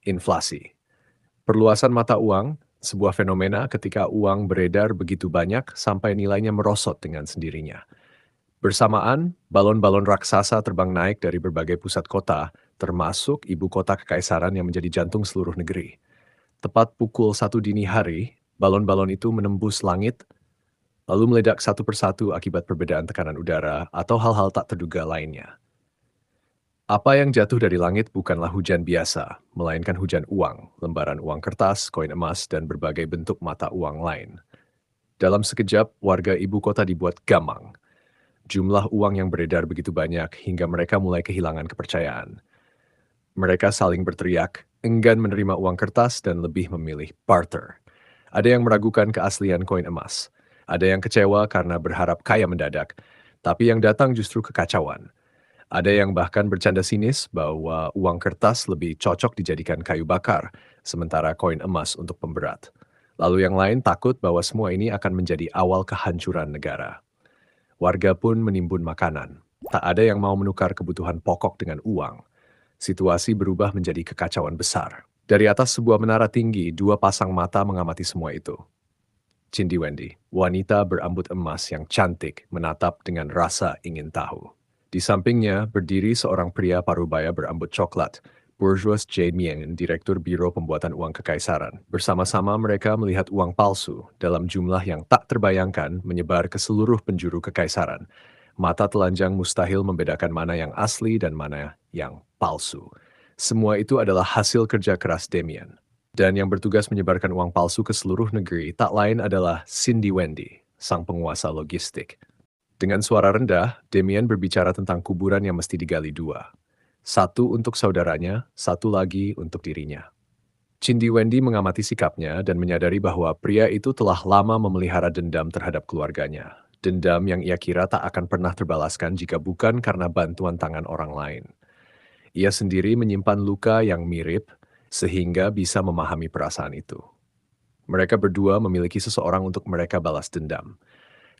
Inflasi. Perluasan mata uang, sebuah fenomena ketika uang beredar begitu banyak sampai nilainya merosot dengan sendirinya. Bersamaan, balon-balon raksasa terbang naik dari berbagai pusat kota, termasuk ibu kota kekaisaran yang menjadi jantung seluruh negeri. Tepat pukul 1 dini hari, balon-balon itu menembus langit, lalu meledak satu persatu akibat perbedaan tekanan udara atau hal-hal tak terduga lainnya. Apa yang jatuh dari langit bukanlah hujan biasa, melainkan hujan uang, lembaran uang kertas, koin emas, dan berbagai bentuk mata uang lain. Dalam sekejap, warga ibu kota dibuat gamang. Jumlah uang yang beredar begitu banyak hingga mereka mulai kehilangan kepercayaan. Mereka saling berteriak, enggan menerima uang kertas dan lebih memilih barter. Ada yang meragukan keaslian koin emas. Ada yang kecewa karena berharap kaya mendadak. Tapi yang datang justru kekacauan. Ada yang bahkan bercanda sinis bahwa uang kertas lebih cocok dijadikan kayu bakar, sementara koin emas untuk pemberat. Lalu yang lain takut bahwa semua ini akan menjadi awal kehancuran negara. Warga pun menimbun makanan. Tak ada yang mau menukar kebutuhan pokok dengan uang. Situasi berubah menjadi kekacauan besar. Dari atas sebuah menara tinggi, dua pasang mata mengamati semua itu. Cindy Wendy, wanita berambut emas yang cantik, menatap dengan rasa ingin tahu. Di sampingnya berdiri seorang pria parubaya berambut coklat, Bourgeois Jane Mien, Direktur Biro Pembuatan Uang Kekaisaran. Bersama-sama mereka melihat uang palsu dalam jumlah yang tak terbayangkan menyebar ke seluruh penjuru kekaisaran. Mata telanjang mustahil membedakan mana yang asli dan mana yang palsu. Semua itu adalah hasil kerja keras Damien. Dan yang bertugas menyebarkan uang palsu ke seluruh negeri tak lain adalah Cindy Wendy, sang penguasa logistik. Dengan suara rendah, Damien berbicara tentang kuburan yang mesti digali dua. Satu untuk saudaranya, satu lagi untuk dirinya. Cindy Wendy mengamati sikapnya dan menyadari bahwa pria itu telah lama memelihara dendam terhadap keluarganya. Dendam yang ia kira tak akan pernah terbalaskan jika bukan karena bantuan tangan orang lain. Ia sendiri menyimpan luka yang mirip, sehingga bisa memahami perasaan itu. Mereka berdua memiliki seseorang untuk mereka balas dendam.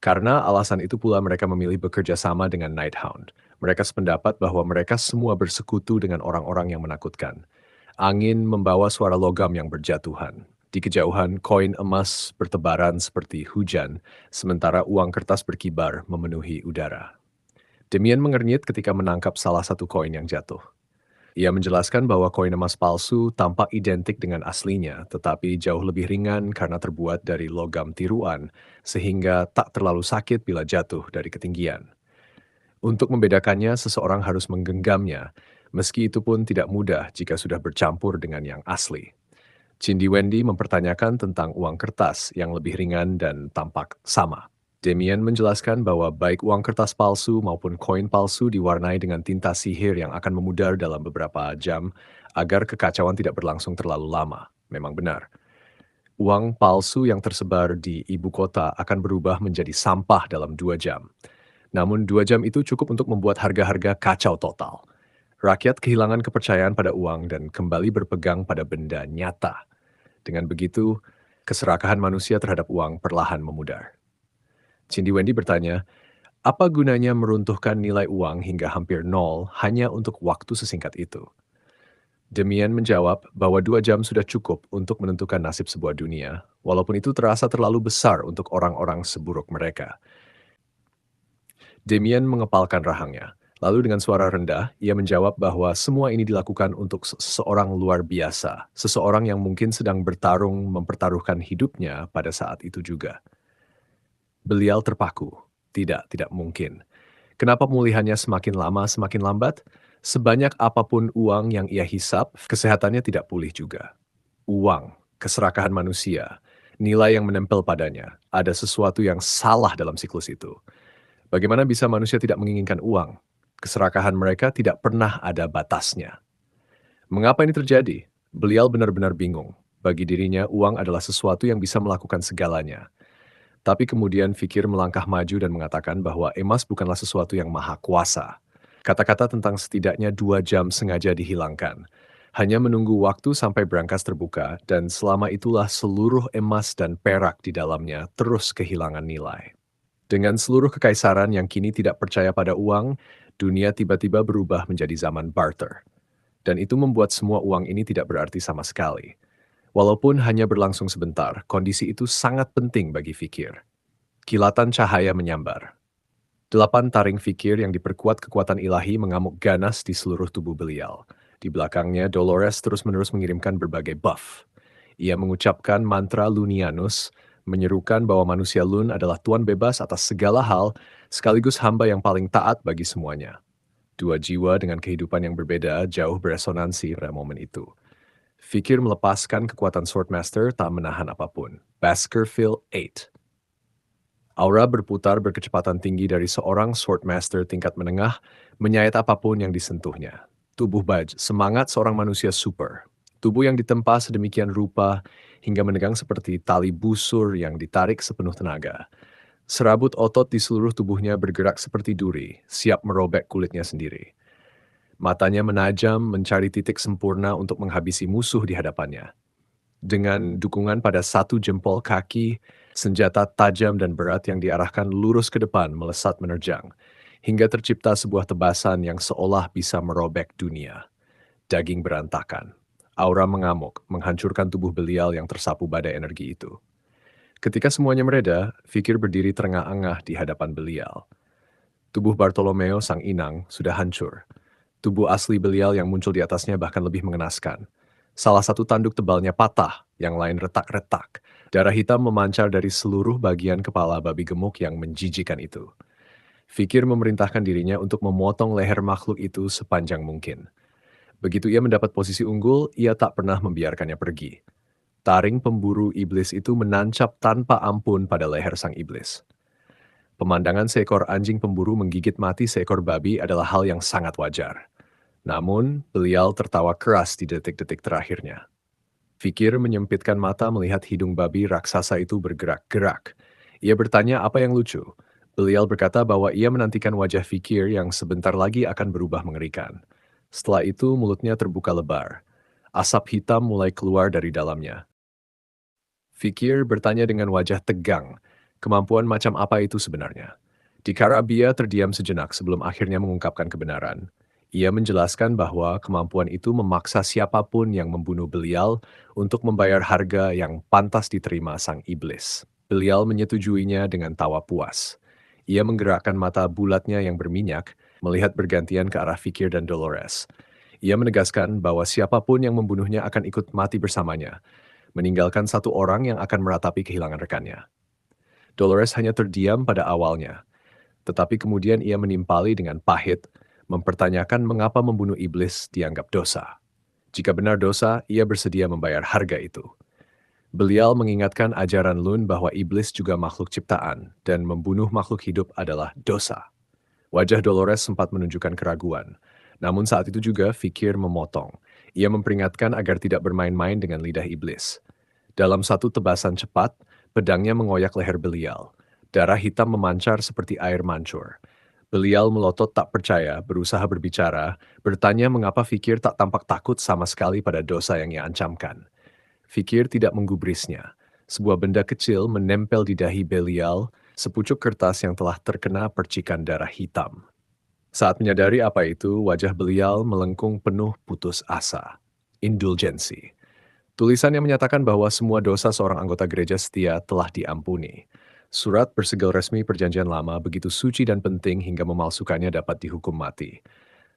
Karena alasan itu pula mereka memilih bekerja sama dengan Nighthound. Mereka sependapat bahwa mereka semua bersekutu dengan orang-orang yang menakutkan. Angin membawa suara logam yang berjatuhan. Di kejauhan, koin emas bertebaran seperti hujan, sementara uang kertas berkibar memenuhi udara. Demian mengernyit ketika menangkap salah satu koin yang jatuh. Ia menjelaskan bahwa koin emas palsu tampak identik dengan aslinya, tetapi jauh lebih ringan karena terbuat dari logam tiruan, sehingga tak terlalu sakit bila jatuh dari ketinggian. Untuk membedakannya, seseorang harus menggenggamnya, meski itu pun tidak mudah jika sudah bercampur dengan yang asli. Cindy Wendy mempertanyakan tentang uang kertas yang lebih ringan dan tampak sama. Damien menjelaskan bahwa baik uang kertas palsu maupun koin palsu diwarnai dengan tinta sihir yang akan memudar dalam beberapa jam agar kekacauan tidak berlangsung terlalu lama. Memang benar. Uang palsu yang tersebar di ibu kota akan berubah menjadi sampah dalam 2 jam. Namun 2 jam itu cukup untuk membuat harga-harga kacau total. Rakyat kehilangan kepercayaan pada uang dan kembali berpegang pada benda nyata. Dengan begitu, keserakahan manusia terhadap uang perlahan memudar. Cindy Wendy bertanya, apa gunanya meruntuhkan nilai uang hingga hampir nol hanya untuk waktu sesingkat itu? Demian menjawab bahwa 2 jam sudah cukup untuk menentukan nasib sebuah dunia, walaupun itu terasa terlalu besar untuk orang-orang seburuk mereka. Demian mengepalkan rahangnya. Lalu dengan suara rendah, ia menjawab bahwa semua ini dilakukan untuk seseorang luar biasa, seseorang yang mungkin sedang bertarung mempertaruhkan hidupnya pada saat itu juga. Beliau terpaku. Tidak mungkin. Kenapa pemulihannya semakin lama semakin lambat? Sebanyak apapun uang yang ia hisap, kesehatannya tidak pulih juga. Uang, keserakahan manusia, nilai yang menempel padanya, ada sesuatu yang salah dalam siklus itu. Bagaimana bisa manusia tidak menginginkan uang? Keserakahan mereka tidak pernah ada batasnya. Mengapa ini terjadi? Beliau benar-benar bingung. Bagi dirinya, uang adalah sesuatu yang bisa melakukan segalanya. Tapi kemudian Fikir melangkah maju dan mengatakan bahwa emas bukanlah sesuatu yang maha kuasa. Kata-kata tentang setidaknya 2 jam sengaja dihilangkan. Hanya menunggu waktu sampai brankas terbuka, dan selama itulah seluruh emas dan perak di dalamnya terus kehilangan nilai. Dengan seluruh kekaisaran yang kini tidak percaya pada uang, dunia tiba-tiba berubah menjadi zaman barter. Dan itu membuat semua uang ini tidak berarti sama sekali. Walaupun hanya berlangsung sebentar, kondisi itu sangat penting bagi Fikir. Kilatan cahaya menyambar. 8 taring Fikir yang diperkuat kekuatan ilahi mengamuk ganas di seluruh tubuh beliau. Di belakangnya, Dolores terus-menerus mengirimkan berbagai buff. Ia mengucapkan mantra Lunianus, menyerukan bahwa manusia Lun adalah tuan bebas atas segala hal, sekaligus hamba yang paling taat bagi semuanya. Dua jiwa dengan kehidupan yang berbeda jauh beresonansi pada momen itu. Fikir melepaskan kekuatan Swordmaster tak menahan apapun. Baskerville 8. Aura berputar berkecepatan tinggi dari seorang Swordmaster tingkat menengah, menyayat apapun yang disentuhnya. Tubuh Baj, semangat seorang manusia super. Tubuh yang ditempa sedemikian rupa hingga menegang seperti tali busur yang ditarik sepenuh tenaga. Serabut otot di seluruh tubuhnya bergerak seperti duri, siap merobek kulitnya sendiri. Matanya menajam mencari titik sempurna untuk menghabisi musuh di hadapannya. Dengan dukungan pada satu jempol kaki, senjata tajam dan berat yang diarahkan lurus ke depan melesat menerjang, hingga tercipta sebuah tebasan yang seolah bisa merobek dunia. Daging berantakan. Aura mengamuk, menghancurkan tubuh belial yang tersapu badai energi itu. Ketika semuanya mereda, Fikir berdiri terengah-engah di hadapan belial. Tubuh Bartolomeo sang inang sudah hancur. Tubuh asli belial yang muncul di atasnya bahkan lebih mengenaskan. Salah satu tanduk tebalnya patah, yang lain retak-retak. Darah hitam memancar dari seluruh bagian kepala babi gemuk yang menjijikan itu. Fikir memerintahkan dirinya untuk memotong leher makhluk itu sepanjang mungkin. Begitu ia mendapat posisi unggul, ia tak pernah membiarkannya pergi. Taring pemburu iblis itu menancap tanpa ampun pada leher sang iblis. Pemandangan seekor anjing pemburu menggigit mati seekor babi adalah hal yang sangat wajar. Namun, beliau tertawa keras di detik-detik terakhirnya. Fikir menyempitkan mata melihat hidung babi raksasa itu bergerak-gerak. Ia bertanya apa yang lucu. Beliau berkata bahwa ia menantikan wajah Fikir yang sebentar lagi akan berubah mengerikan. Setelah itu mulutnya terbuka lebar. Asap hitam mulai keluar dari dalamnya. Fikir bertanya dengan wajah tegang. Kemampuan macam apa itu sebenarnya? Di Karabia terdiam sejenak sebelum akhirnya mengungkapkan kebenaran. Ia menjelaskan bahwa kemampuan itu memaksa siapapun yang membunuh Belial untuk membayar harga yang pantas diterima sang iblis. Belial menyetujuinya dengan tawa puas. Ia menggerakkan mata bulatnya yang berminyak, melihat bergantian ke arah Fikir dan Dolores. Ia menegaskan bahwa siapapun yang membunuhnya akan ikut mati bersamanya, meninggalkan satu orang yang akan meratapi kehilangan rekannya. Dolores hanya terdiam pada awalnya, tetapi kemudian ia menimpali dengan pahit, mempertanyakan mengapa membunuh iblis dianggap dosa. Jika benar dosa, ia bersedia membayar harga itu. Belial mengingatkan ajaran Lun bahwa iblis juga makhluk ciptaan, dan membunuh makhluk hidup adalah dosa. Wajah Dolores sempat menunjukkan keraguan, namun saat itu juga Fikir memotong. Ia memperingatkan agar tidak bermain-main dengan lidah iblis. Dalam satu tebasan cepat, pedangnya mengoyak leher Belial. Darah hitam memancar seperti air mancur. Belial melotot tak percaya, berusaha berbicara, bertanya mengapa Fikir tak tampak takut sama sekali pada dosa yang ia ancamkan. Fikir tidak menggubrisnya. Sebuah benda kecil menempel di dahi Belial, sepucuk kertas yang telah terkena percikan darah hitam. Saat menyadari apa itu, wajah Belial melengkung penuh putus asa. Indulgensi. Tulisan yang menyatakan bahwa semua dosa seorang anggota gereja setia telah diampuni. Surat bersegel resmi perjanjian lama begitu suci dan penting hingga memalsukannya dapat dihukum mati.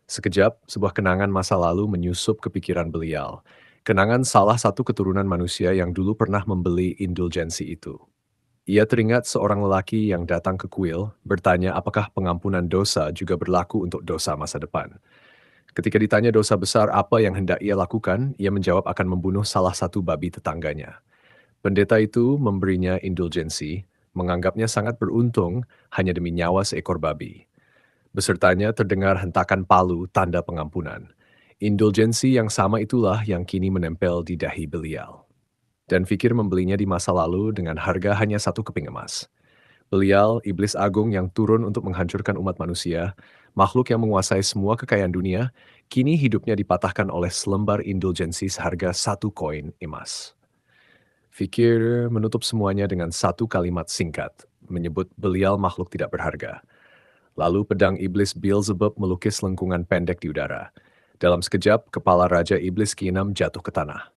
Sekejap, sebuah kenangan masa lalu menyusup ke pikiran beliau. Kenangan salah satu keturunan manusia yang dulu pernah membeli indulgensi itu. Ia teringat seorang lelaki yang datang ke kuil, bertanya apakah pengampunan dosa juga berlaku untuk dosa masa depan. Ketika ditanya dosa besar apa yang hendak ia lakukan, ia menjawab akan membunuh salah satu babi tetangganya. Pendeta itu memberinya indulgensi, menganggapnya sangat beruntung hanya demi nyawa seekor babi. Besertanya terdengar hentakan palu tanda pengampunan. Indulgensi yang sama itulah yang kini menempel di dahi beliau. Dan Fikir membelinya di masa lalu dengan harga hanya satu keping emas. Belial, iblis agung yang turun untuk menghancurkan umat manusia, makhluk yang menguasai semua kekayaan dunia, kini hidupnya dipatahkan oleh selembar indulgensi seharga satu koin emas. Fikir menutup semuanya dengan satu kalimat singkat, menyebut Belial makhluk tidak berharga. Lalu pedang iblis Beelzebub melukis lengkungan pendek di udara. Dalam sekejap, kepala Raja Iblis keenam jatuh ke tanah.